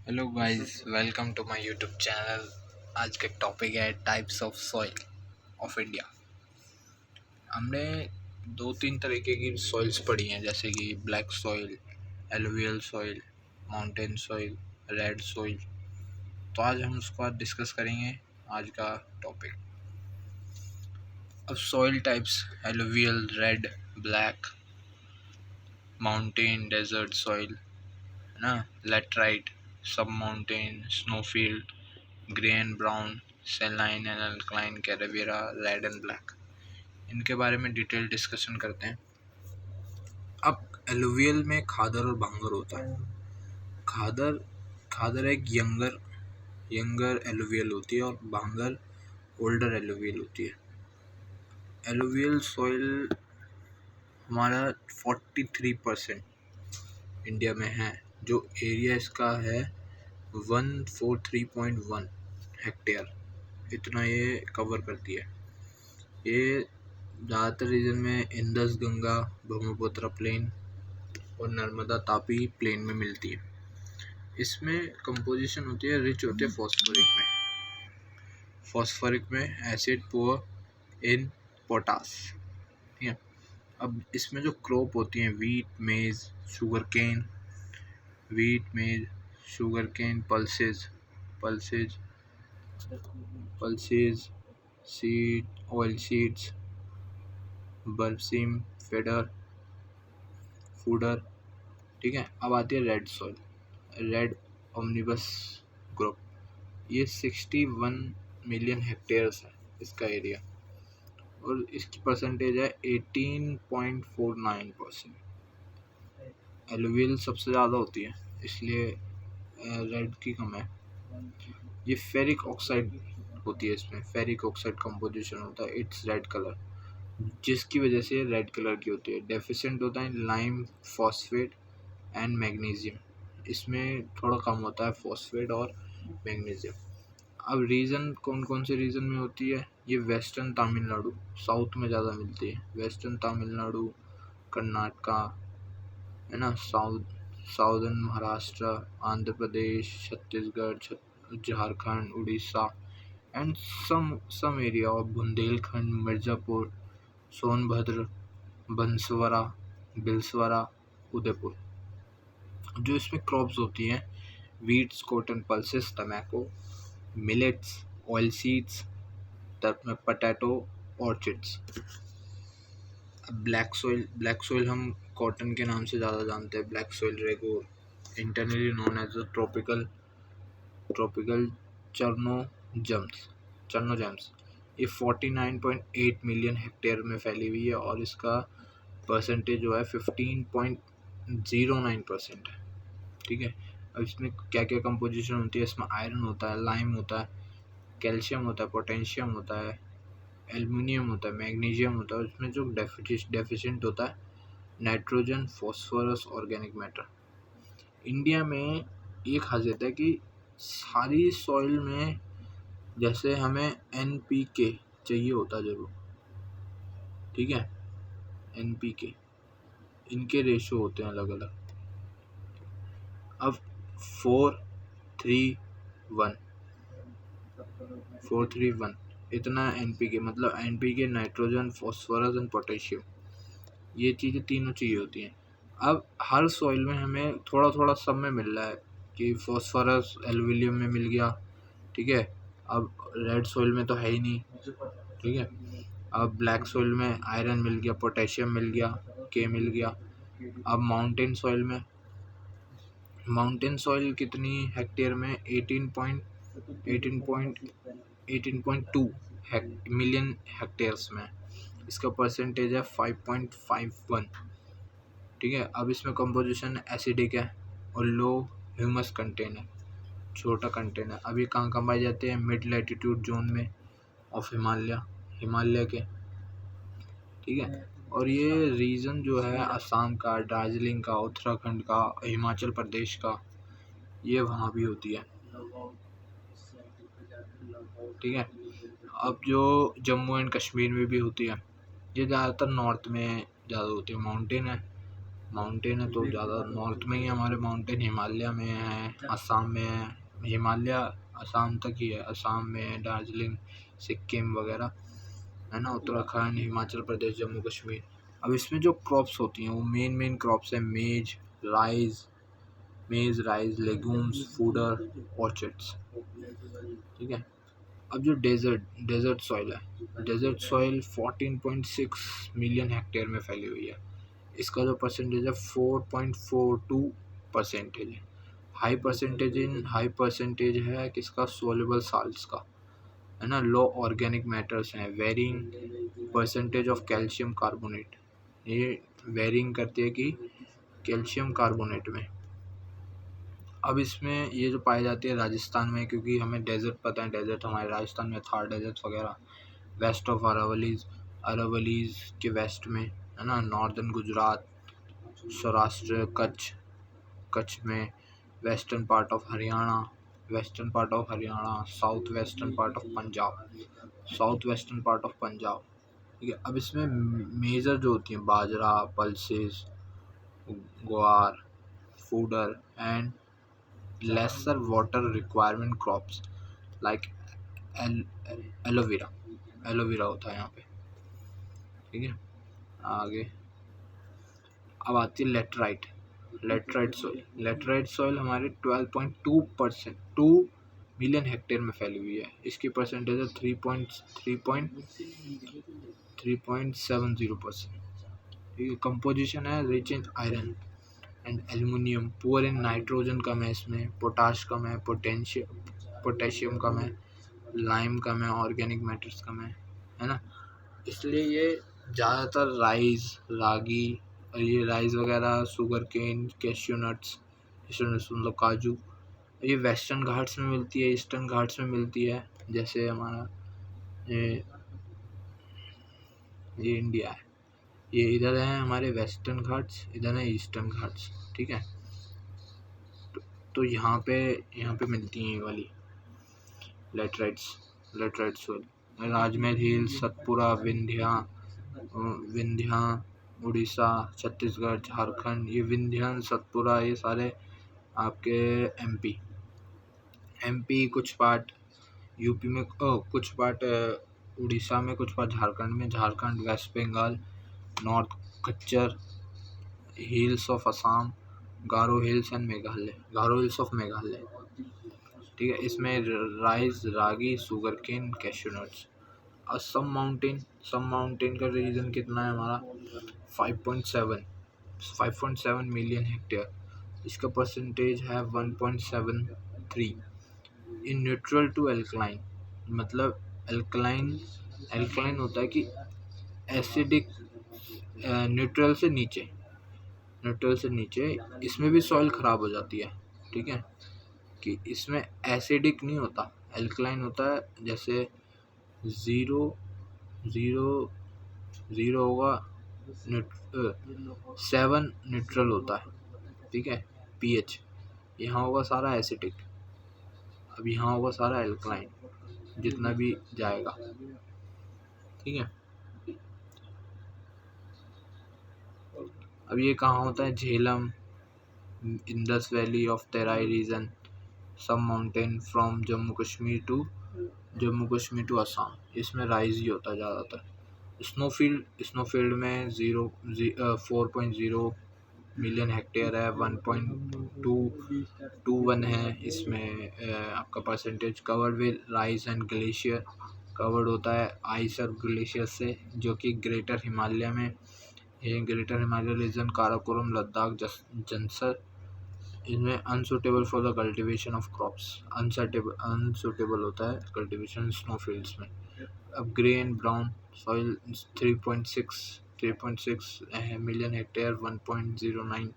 Hello guys, welcome to my YouTube channel. आज का topic है types of soil of India. हमने दो तीन तरीके की सॉइल्स पढ़ी हैं, जैसे कि black soil, alluvial soil, mountain soil, red soil. तो आज हम उसको डिस्कस करेंगे। आज का टॉपिक अब soil types: alluvial, red, black, mountain, desert soil, है ना, laterite, sub mountain, snowfield, grey and brown, saline and alkaline, कैरेबियरा, रेड एंड ब्लैक। इनके बारे में डिटेल डिस्कशन करते हैं। अब एलुवियल में खादर और भांगर होता है। खादर खादर एक यंगर एलुवियल होती है और भांगर ओल्डर एलुवियल होती है। एलुवियल सॉइल हमारा 43% इंडिया में है, जो एरिया इसका है 143.1 हेक्टेयर। इतना ये कवर करती है। ये ज़्यादातर रीजन में इंडस, गंगा, ब्रह्मपुत्र प्लेन और नर्मदा तापी प्लेन में मिलती है। इसमें कंपोजिशन होती है, रिच होती है फॉस्फोरिक में एसिड, पुअर इन पोटास। ठीक है। अब इसमें जो क्रॉप होती हैं, wheat, maize, sugar cane, pulses, seed, oil seeds, berseem, fodder. ठीक है। अब आती है red soil, red omnibus group. ये 61 मिलियन हेक्टेयर्स है इसका एरिया, और इसकी परसेंटेज है 18.49%। एलुवियल सबसे ज़्यादा होती है, इसलिए रेड की कम है। ये फेरिक ऑक्साइड होती है, इसमें फेरिक ऑक्साइड कंपोजिशन होता है, इट्स रेड कलर, जिसकी वजह से रेड कलर की होती है। डेफिशिएंट होता है लाइम, फॉस्फेट एंड मैग्नीशियम। इसमें थोड़ा कम होता है फॉस्फेट और मैग्नीशियम। अब रीजन कौन कौन से रीजन में होती है? ये वेस्टर्न तमिलनाडु, साउथ में ज़्यादा मिलती है। वेस्टर्न तमिलनाडु, कर्नाटका, है ना, southern Maharashtra, Andhra Pradesh, Chhattisgarh, Jharkhand, Orissa and some area of Bundelkhand, Mirzapur, Sonbhadra, बिलसवारा, उदयपुर। जो इसमें क्रॉप्स होती हैं: wheats, cotton, pulses, tobacco, millets, oil seeds, potato, orchids. अब ब्लैक सॉइल हम कॉटन के नाम से ज़्यादा जानते हैं। Black soil regur, internally known as tropical chernozems. ये 49.8 मिलियन हेक्टेयर में फैली हुई है, और इसका परसेंटेज जो है 15.09% है। ठीक है। अब इसमें क्या क्या कंपोजिशन होती है? इसमें आयरन होता है, लाइम होता है, कैल्शियम होता है, पोटेशियम होता है, एल्युमिनियम होता है, मैग्नीशियम होता है। उसमें जो डेफिशिएंट होता है nitrogen, phosphorus, organic matter. India में ये खासियत है कि सारी सॉइल में जैसे हमें NPK चाहिए होता है जरूर। ठीक है। NPK, इनके रेशो होते हैं अलग अलग। अब 4-3-1 इतना NPK, मतलब NPK nitrogen, phosphorus and potassium, ये चीज़ें तीनों चाहिए होती हैं। अब हर सॉइल में हमें थोड़ा थोड़ा सब में मिल रहा है कि फॉस्फोरस एल्युमिनियम में मिल गया। ठीक है। अब रेड सॉइल में तो है ही नहीं। ठीक है। अब ब्लैक सॉइल में आयरन मिल गया, पोटेशियम मिल गया, के मिल गया। अब माउंटेन सॉइल कितनी हेक्टेयर में? 18.2 मिलियन हेक्टेयर्स में। इसका परसेंटेज है 5.51। ठीक है। अब इसमें कंपोजिशन एसिडिक है और लो ह्यूमस कंटेन है, छोटा कंटेन है। अभी कहाँ पाए जाते हैं? मिड लैटिट्यूड जोन में ऑफ हिमालय के। ठीक है। और ये रीजन जो है असम का, दार्जिलिंग का, उत्तराखंड का, हिमाचल प्रदेश का, ये वहाँ भी होती है। ठीक है। अब जो जम्मू एंड कश्मीर में भी होती है, ये ज़्यादातर नॉर्थ में ज़्यादा होती है। माउंटेन है, माउंटेन है तो ज़्यादा नॉर्थ में ही हमारे माउंटेन हिमालय में है, असम में है। हिमालय असम तक ही है, असम में है, दार्जिलिंग, सिक्किम वगैरह है ना, उत्तराखंड, हिमाचल प्रदेश, जम्मू कश्मीर। अब इसमें जो क्रॉप्स होती हैं वो मेन क्रॉप्स है मेज, राइस, लेगूम्स, फूडर, ऑर्चिड्स। ठीक है। अब जो डेजर्ट सॉइल है, डेजर्ट सॉइल 14.6 मिलियन हेक्टेयर में फैली हुई है। इसका जो परसेंटेज है 4.42 परसेंटेज है। हाई परसेंटेज है किसका, सोल्युबल साल्ट्स का, है ना। लो ऑर्गेनिक मैटर्स हैं, varying percentage of calcium carbonate, ये वेरिंग करती है कि कैल्शियम कार्बोनेट में। अब इसमें ये जो पाई जाती है राजस्थान में, क्योंकि हमें डेजर्ट पता है, डेजर्ट हमारे राजस्थान में थार डेजर्ट वगैरह, वेस्ट ऑफ अरावलीज के वेस्ट में, है ना, नॉर्दर्न गुजरात, सौराष्ट्र, कच्छ में, western part of Haryana, south western part of Punjab. ठीक है। अब इसमें मेजर जो होती हैं बाजरा, पल्सेस, ग्वार, fodder and lesser water requirement crops like aloe vera होता है यहाँ पे। ठीक है। आगे अब आती है लेटराइट सॉइल हमारे 12.2% 2 मिलियन हेक्टेयर में फैली हुई है। इसकी परसेंटेज है 3.70%। कंपोजिशन है rich in iron and aluminium, poor in nitrogen कम है इसमें, पोटाश कम है, पोटेशियम कम है, लाइम कम है, ऑर्गेनिक मैटर्स कम है ना। इसलिए ये ज़्यादातर रागी और ये राइस वगैरह, शुगर केन, कैश्यू नट्स मतलब काजू, ये वेस्टर्न घाट्स में मिलती है, ईस्टर्न घाट्स में मिलती है। जैसे हमारा ये इंडिया है, ये इधर है हमारे वेस्टर्न घाट्स, इधर है ईस्टर्न घाट्स। ठीक है। तो यहाँ पे मिलती हैं ये वाली लेटराइट सोइल। राजमहल हिल्स, सतपुरा, विंध्या, उड़ीसा, छत्तीसगढ़, झारखंड, ये विंध्या, सतपुरा, ये सारे आपके एमपी कुछ पार्ट, यूपी में कुछ पार्ट, उड़ीसा में कुछ part, Jharkhand, west Bengal, north Cachar hills of Assam, Garo hills of Meghalaya. ठीक है। इसमें rice, ragi, sugarcane, cashew nuts. और सम माउंटेन का रीजन कितना है हमारा 5.7 मिलियन हेक्टेयर। इसका परसेंटेज है 1.73। इन न्यूट्रल टू एल्कलाइन, मतलब एल्कलाइन होता है कि एसिडिक, न्यूट्रल से नीचे इसमें भी सॉइल ख़राब हो जाती है। ठीक है। कि इसमें एसिडिक नहीं होता, एल्कलाइन होता है। जैसे 0 होगा, 7 न्यूट्रल होता है। ठीक है। पीएच यहाँ होगा सारा एसिडिक, अब यहाँ होगा सारा एल्कलाइन, जितना भी जाएगा। ठीक है। अब ये कहाँ होता है, Jhelum, Indus valley of Terai region, sub mountain from Jammu Kashmir to Assam. इसमें राइज ही होता है ज़्यादातर। स्नोफील्ड में 4.0 मिलियन हेक्टेयर है, 1.221 है इसमें। आपका percentage covered with rice and glacier, covered होता है आइस और ग्लेशियर से, जो कि ग्रेटर हिमालय में, ये ग्रेटर हिमालय रीजन, काराकोरम, लद्दाख, जंसर। इनमें unsuitable for the cultivation of crops, unsuitable होता है कल्टीवेशन स्नोफील्ड्स में। अब grey and brown soil 3.6 million hectare, 1.09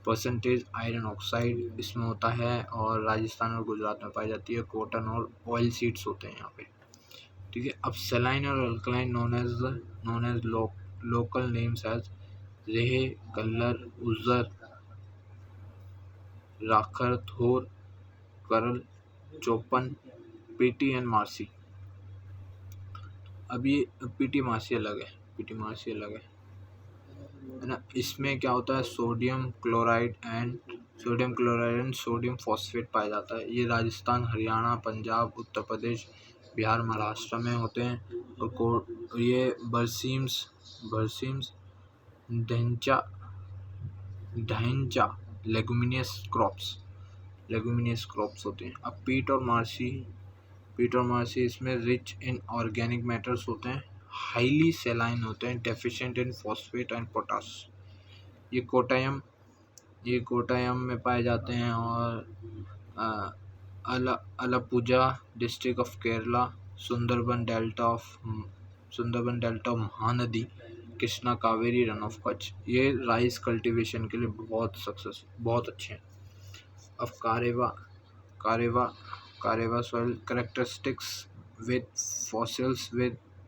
percentage iron oxide इसमें होता है, और राजस्थान और गुजरात में पाई जाती है। कॉटन और ऑयल सीड्स होते हैं यहाँ पे। ठीक है। अब सेलाइन और alkaline known as local names as reh, kallar, उज्जर, राखर, थोर, करल, चौपन, पीटी एंड मार्सी। अब ये पीटी मार्सी अलग है। है ना। इसमें क्या होता है, sodium chloride and sodium phosphate पाया जाता है। ये राजस्थान, हरियाणा, पंजाब, उत्तर प्रदेश, बिहार, महाराष्ट्र में होते हैं। और ये बरसीम्स ढैंचा ढैंचा लेगुमिनियस क्रॉप्स होते हैं। अब पीट और मार्सी इसमें रिच इन ऑर्गेनिक मैटर्स होते हैं, हाईली सेलाइन होते हैं, deficient in phosphate and potash. ये कोटायम में पाए जाते हैं। और Alappuzha district of Kerala, Sundarban delta Mahanadi, Krishna Kaveri run of Kutch, ये राइस कल्टीवेशन के लिए बहुत अच्छे हैं। अब कारेवा soil characteristics with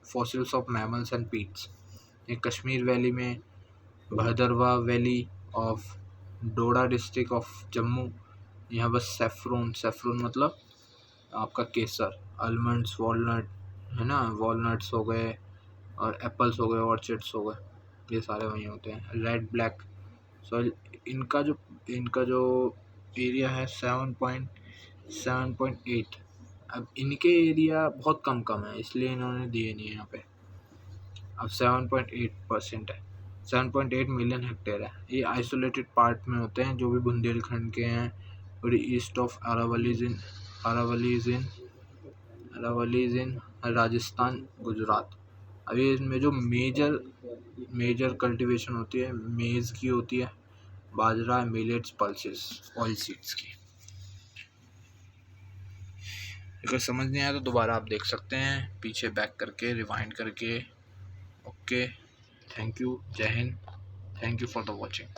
fossils of mammals and peats। ये कश्मीर वैली में, Bhaderwah valley of Doda district of Jammu, यहाँ बस सेफ्रोन मतलब आपका केसर, आलमंड्स, वॉलनट है ना, वॉलनट्स हो गए और एप्पल्स हो गए, ऑर्चिड्स हो गए, ये सारे वहीं होते हैं। रेड ब्लैक सॉइल, इनका जो एरिया है 7.8। अब इनके एरिया बहुत कम है, इसलिए इन्होंने दिए नहीं है यहाँ पे। अब 7.8% है, 7.8 मिलियन हेक्टेयर है। ये आइसोलेटेड पार्ट में होते हैं, जो भी बुंदेलखंड के हैं और ईस्ट ऑफ अरावलीज इन राजस्थान, गुजरात। अभी इसमें जो मेजर कल्टीवेशन होती है, मेज़ की होती है, बाजरा, मिलेट्स, पल्सेस, ऑयल सीड्स की। अगर समझ नहीं आया तो दोबारा आप देख सकते हैं, पीछे बैक करके, रिवाइंड करके। ओके, थैंक यू, जय Hind, thank you for the watching.